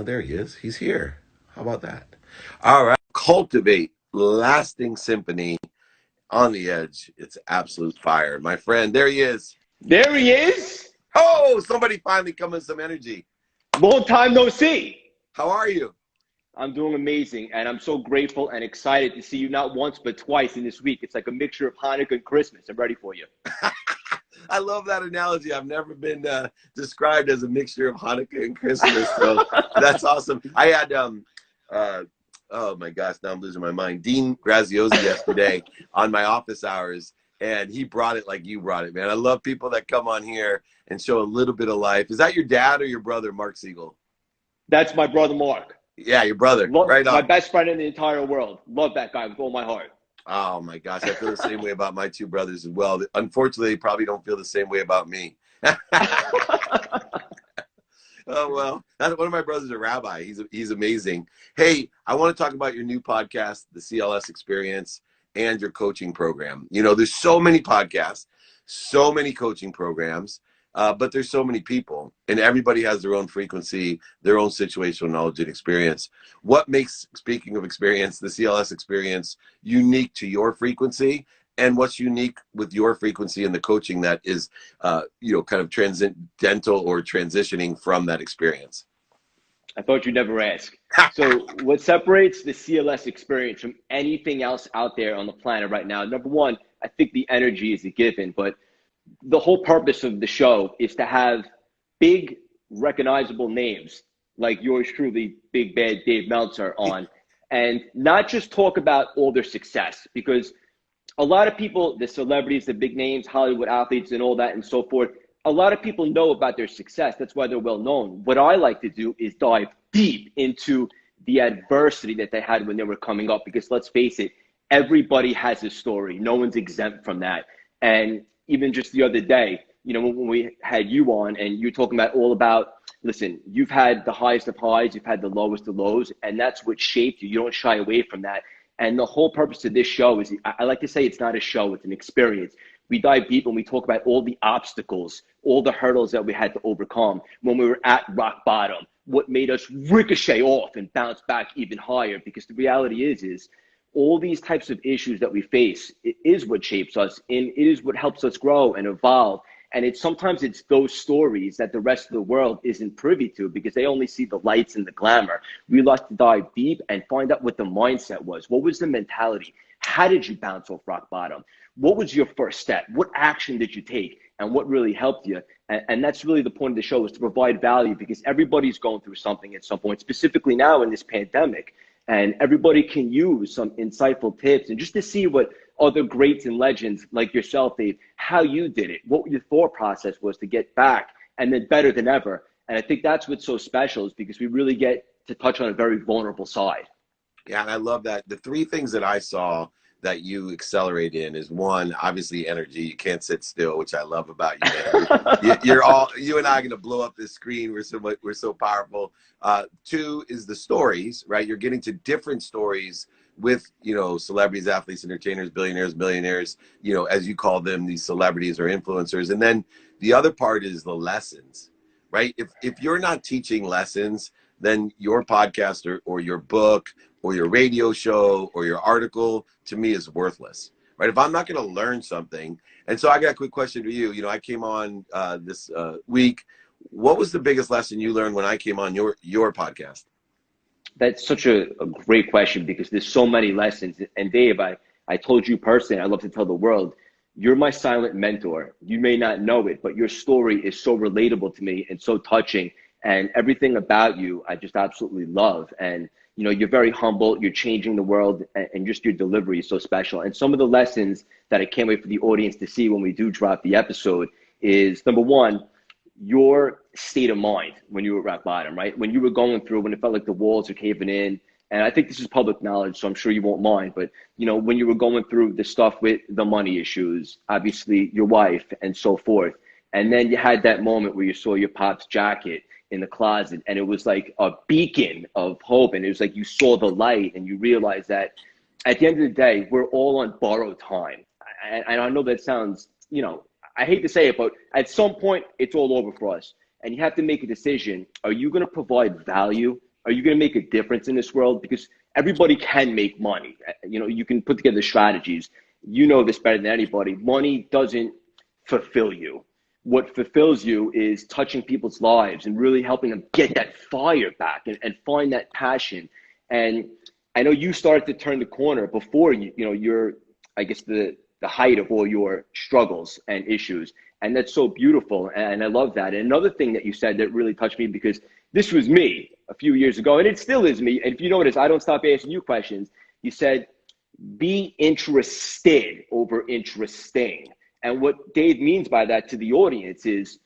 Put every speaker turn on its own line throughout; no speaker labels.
There he is. He's here. How about that? All right. Cultivate lasting symphony on the edge. It's absolute fire. My friend, there he is.
There he is.
Oh, somebody finally come with some energy.
Long time no see.
How are you?
I'm doing amazing, and I'm so grateful and excited to see you not once but twice in this week. It's like a mixture of Hanukkah and Christmas. I'm ready for you.
I love that analogy. I've never been described as a mixture of Hanukkah and Christmas, so that's awesome. I had, oh my gosh, now I'm losing my mind, Dean Graziosi yesterday on my office hours, and he brought it like you brought it, man. I love people that come on here and show a little bit of life. Is that your dad or your brother, Mark Siegel?
That's my brother, Mark.
Yeah, your brother. Right on.
My best friend in the entire world. Love that guy with all my heart.
Oh my gosh, I feel the same way about my two brothers as well. Unfortunately, they probably don't feel the same way about me. Oh well, one of my brothers is a rabbi. He's amazing. Hey, I want to talk about your new podcast, the CLS Experience, and your coaching program. You know, there's so many podcasts, so many coaching programs, but there's so many people, and everybody has their own frequency, their own situational knowledge and experience. What makes, speaking of experience, the CLS Experience unique to your frequency? And what's unique with your frequency and the coaching that is, kind of transcendental or transitioning from that experience?
I thought you'd never ask. So what separates the CLS Experience from anything else out there on the planet right now? Number one, I think the energy is a given, but the whole purpose of the show is to have big, recognizable names like yours truly, Big Bad Dave Meltzer, on, and not just talk about all their success, because a lot of people, the celebrities, the big names, Hollywood athletes and all that and so forth, a lot of people know about their success. That's why they're well known. What I like to do is dive deep into the adversity that they had when they were coming up, because let's face it, everybody has a story. No one's exempt from that. And even just the other day, you know, when we had you on and you're talking about, listen, you've had the highest of highs, you've had the lowest of lows, and that's what shaped you. You don't shy away from that. And the whole purpose of this show is, I like to say it's not a show, it's an experience. We dive deep and we talk about all the obstacles, all the hurdles that we had to overcome when we were at rock bottom, what made us ricochet off and bounce back even higher. Because the reality is all these types of issues that we face, it is what shapes us, and it is what helps us grow and evolve. And sometimes it's those stories that the rest of the world isn't privy to, because they only see the lights and the glamour. We like to dive deep and find out what the mindset was. What was the mentality? How did you bounce off rock bottom? What was your first step? What action did you take? And what really helped you? And that's really the point of the show, is to provide value, because everybody's going through something at some point, specifically now in this pandemic. And everybody can use some insightful tips, and just to see what other greats and legends like yourself, Dave, how you did it, what your thought process was to get back and then better than ever. And I think that's what's so special, is because we really get to touch on a very vulnerable side.
Yeah, and I love that. The three things that I saw that you accelerate in is, one, obviously energy. You can't sit still, which I love about you. You and I are going to blow up this screen. We're so powerful. Two is the stories, right? You're getting to different stories with, celebrities, athletes, entertainers, billionaires, millionaires, as you call them, these celebrities or influencers. And then the other part is the lessons, right? If you're not teaching lessons, then your podcast or your book or your radio show or your article, to me, is worthless, right? If I'm not going to learn something. And so I got a quick question for you. I came on this week. What was the biggest lesson you learned when I came on your podcast?
That's such a great question, because there's so many lessons. And Dave, I told you personally, I love to tell the world, you're my silent mentor. You may not know it, but your story is so relatable to me and so touching. And everything about you, I just absolutely love. And, you're very humble, you're changing the world, and just your delivery is so special. And some of the lessons that I can't wait for the audience to see when we do drop the episode is, number one, your state of mind when you were at rock bottom, right? When you were going through, when it felt like the walls are caving in. And I think this is public knowledge, so I'm sure you won't mind. But, when you were going through the stuff with the money issues, obviously your wife and so forth. And then you had that moment where you saw your pop's jacket in the closet, and it was like a beacon of hope. And it was like you saw the light, and you realized that at the end of the day, we're all on borrowed time. And I know that sounds, I hate to say it, but at some point it's all over for us. And you have to make a decision. Are you going to provide value Are you going to make a difference in this world? Because everybody can make money. You know, you can put together strategies. You know this better than anybody. Money doesn't fulfill you. What fulfills you is touching people's lives and really helping them get that fire back and find that passion. And I know you started to turn the corner before you're, I guess, the height of all your struggles and issues. And that's so beautiful. And I love that. And another thing that you said that really touched me, because this was me a few years ago, and it still is me. And if you notice, I don't stop asking you questions. You said, be interested over interesting. And what Dave means by that to the audience is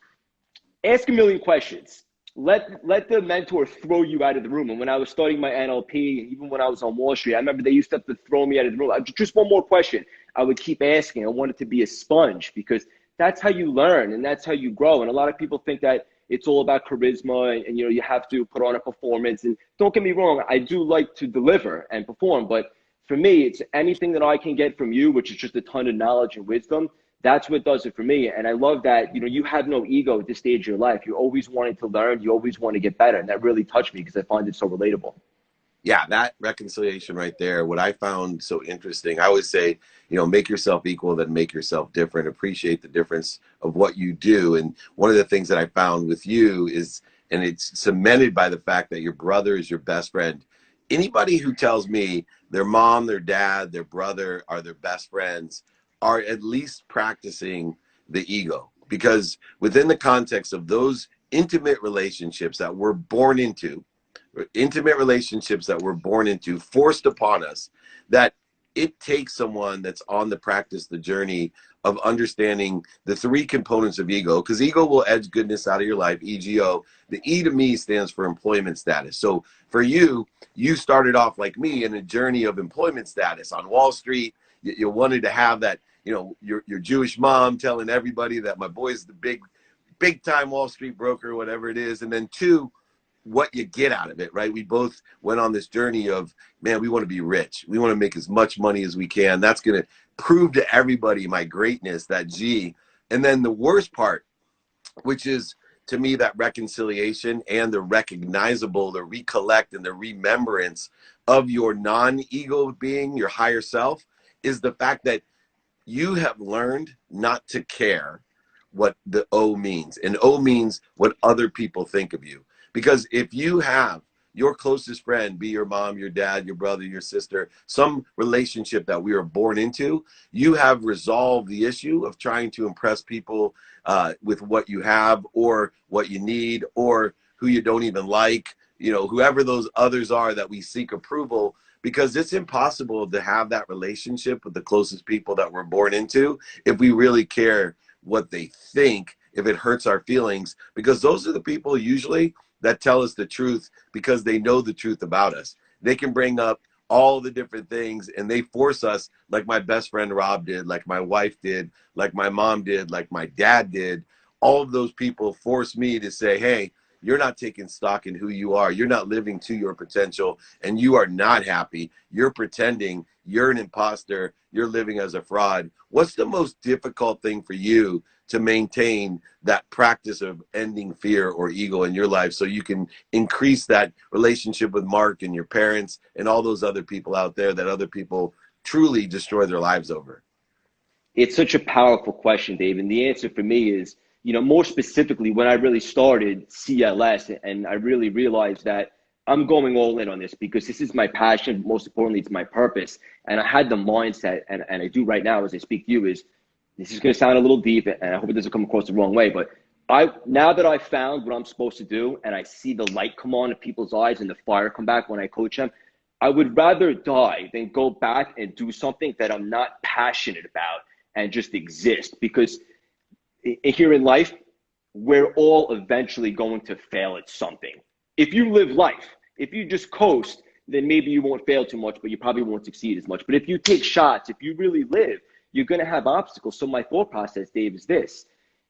ask a million questions. Let the mentor throw you out of the room. And when I was starting my NLP, and even when I was on Wall Street, I remember they used to have to throw me out of the room. Just one more question. I would keep asking. I wanted to be a sponge, because that's how you learn and that's how you grow. And a lot of people think that it's all about charisma and you have to put on a performance. And don't get me wrong, I do like to deliver and perform, but for me, it's anything that I can get from you, which is just a ton of knowledge and wisdom. That's what does it for me. And I love that, you have no ego at this stage of your life. You're always wanting to learn. You always want to get better. And that really touched me because I find it so relatable.
Yeah, that reconciliation right there, what I found so interesting, I always say, make yourself equal, then make yourself different. Appreciate the difference of what you do. And one of the things that I found with you is, and it's cemented by the fact that your brother is your best friend. Anybody who tells me their mom, their dad, their brother are their best friends are at least practicing the ego. Because within the context of those intimate relationships that we're born into, forced upon us, that it takes someone that's on the journey of understanding the three components of ego, because ego will edge goodness out of your life, EGO. The E to me stands for employment status. So for you, you started off like me in a journey of employment status on Wall Street. You wanted to have that, your Jewish mom telling everybody that my boy's the big time Wall Street broker, whatever it is. And then two, what you get out of it, right? We both went on this journey of, man, we want to be rich. We want to make as much money as we can. That's going to prove to everybody my greatness, that G. And then the worst part, which is to me that reconciliation and the recognizable, the recollect and the remembrance of your non-ego being, your higher self, is the fact that you have learned not to care what the O means. And O means what other people think of you. Because if you have your closest friend, be your mom, your dad, your brother, your sister, some relationship that we are born into, you have resolved the issue of trying to impress people with what you have or what you need or who you don't even like, whoever those others are that we seek approval, because it's impossible to have that relationship with the closest people that we're born into if we really care what they think, if it hurts our feelings, because those are the people usually that tell us the truth because they know the truth about us. They can bring up all the different things and they force us, like my best friend Rob did, like my wife did, like my mom did, like my dad did. All of those people force me to say, hey, you're not taking stock in who you are. You're not living to your potential and you are not happy. You're pretending. You're an imposter. You're living as a fraud. What's the most difficult thing for you to maintain that practice of ending fear or ego in your life so you can increase that relationship with Mark and your parents and all those other people out there that other people truly destroy their lives over?
It's such a powerful question, Dave. And the answer for me is, more specifically, when I really started CLS and I really realized that I'm going all in on this because this is my passion. Most importantly, it's my purpose. And I had the mindset, and I do right now as I speak to you, is this is going to sound a little deep, and I hope it doesn't come across the wrong way, but now that I found what I'm supposed to do and I see the light come on in people's eyes and the fire come back when I coach them, I would rather die than go back and do something that I'm not passionate about and just exist. Because here in life, we're all eventually going to fail at something. If you live life, if you just coast, then maybe you won't fail too much, but you probably won't succeed as much. But if you take shots, if you really live, you're going to have obstacles. So my thought process, Dave, is this.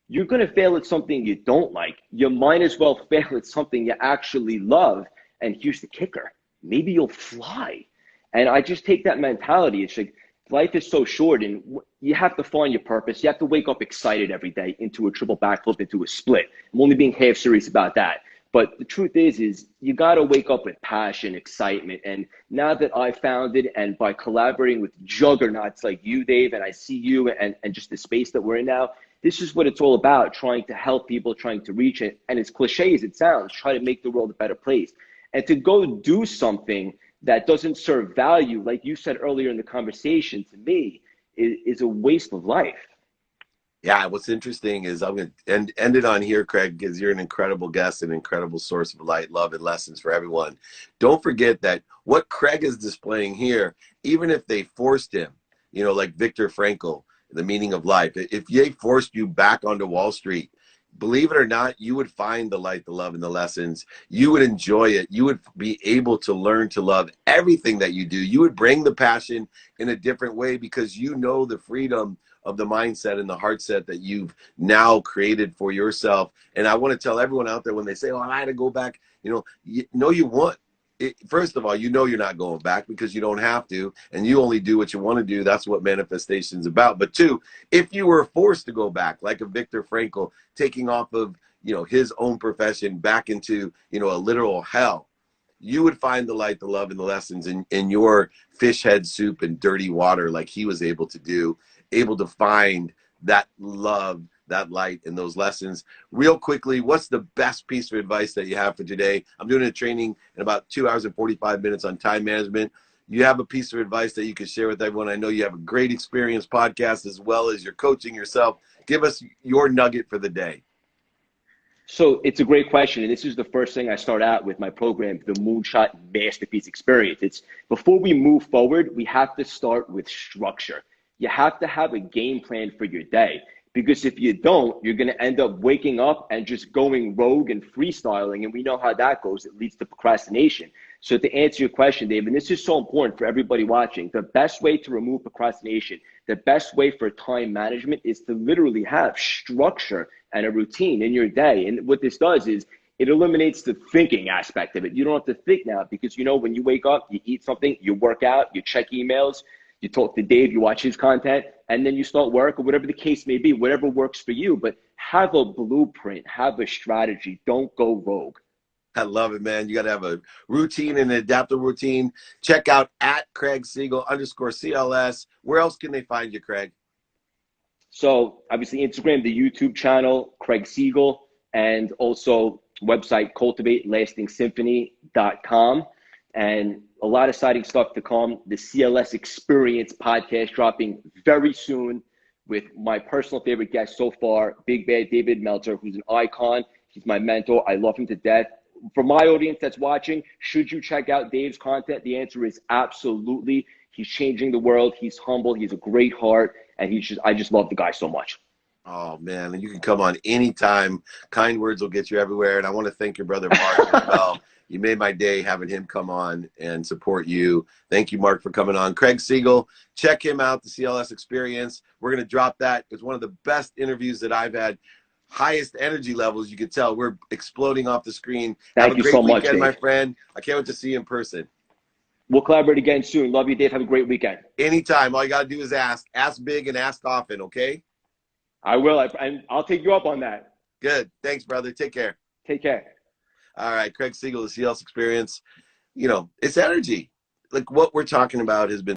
You're going to fail at something you don't like. You might as well fail at something you actually love. And here's the kicker. Maybe you'll fly. And I just take that mentality. It's like life is so short and you have to find your purpose. You have to wake up excited every day into a triple backflip, into a split. I'm only being half serious about that. But the truth is you got to wake up with passion, excitement. And now that I found it, and by collaborating with juggernauts like you, Dave, and I see you and just the space that we're in now, this is what it's all about, trying to help people, trying to reach it. And as cliche as it sounds, try to make the world a better place. And to go do something that doesn't serve value, like you said earlier in the conversation, to me, is a waste of life.
Yeah, what's interesting is I'm going to end it on here, Craig, because you're an incredible guest, an incredible source of light, love, and lessons for everyone. Don't forget that what Craig is displaying here, even if they forced him, like Viktor Frankl, The Meaning of Life, if they forced you back onto Wall Street, believe it or not, you would find the light, the love, and the lessons. You would enjoy it. You would be able to learn to love everything that you do. You would bring the passion in a different way because you know the freedom of the mindset and the heart set that you've now created for yourself. And I want to tell everyone out there when they say, oh, I had to go back, you won't. First of all, you're not going back because you don't have to, and you only do what you want to do. That's what manifestation is about. But two, if you were forced to go back, like a Viktor Frankl, taking off of, his own profession back into, a literal hell, you would find the light, the love, and the lessons in your fish head soup and dirty water like he was able to do, able to find that love, that light, and those lessons. Real quickly, what's the best piece of advice that you have for today? I'm doing a training in about 2 hours and 45 minutes on time management. You have a piece of advice that you can share with everyone. I know you have a great experience podcast as well as you're coaching yourself. Give us your nugget for the day.
So it's a great question. And this is the first thing I start out with my program, the Moonshot Masterpiece Experience. It's before we move forward, we have to start with structure. You have to have a game plan for your day, because if you don't, you're going to end up waking up and just going rogue and freestyling. And we know how that goes. It leads to procrastination. So to answer your question, Dave, and this is so important for everybody watching, the best way to remove procrastination, the best way for time management is to literally have structure and a routine in your day. And what this does is it eliminates the thinking aspect of it. You don't have to think now because, when you wake up, you eat something, you work out, you check emails, you talk to Dave, you watch his content, and then you start work or whatever the case may be, whatever works for you. But have a blueprint, have a strategy. Don't go rogue.
I love it, man. You got to have a routine and an adaptive routine. Check out at Craig Siegel _CLS. Where else can they find you, Craig?
So obviously Instagram, the YouTube channel, Craig Siegel, and also website cultivatelastingsymphony.com. And a lot of exciting stuff to come. The CLS Experience podcast dropping very soon with my personal favorite guest so far, Big Bad David Meltzer, who's an icon. He's my mentor. I love him to death. For my audience that's watching, should you check out Dave's content? The answer is absolutely. He's changing the world. He's humble. He's a great heart. And I just love the guy so much.
Oh, man. And you can come on anytime. Kind words will get you everywhere. And I want to thank your brother, Mark, as well. You made my day having him come on and support you. Thank you, Mark, for coming on. Craig Siegel, check him out, the CLS Experience. We're going to drop that. It's one of the best interviews that I've had. Highest energy levels, you can tell. We're exploding off the screen.
Thank you so much,
Have a great weekend, my
Dave.
friend. I can't wait to see you in person.
We'll collaborate again soon. Love you, Dave. Have a great weekend.
Anytime. All you got to do is ask. Ask big and ask often, okay?
I will. And I'll take you up on that.
Good. Thanks, brother. Take care.
Take care.
All right. Craig Siegel, the CLS Experience. It's energy. Like what we're talking about has been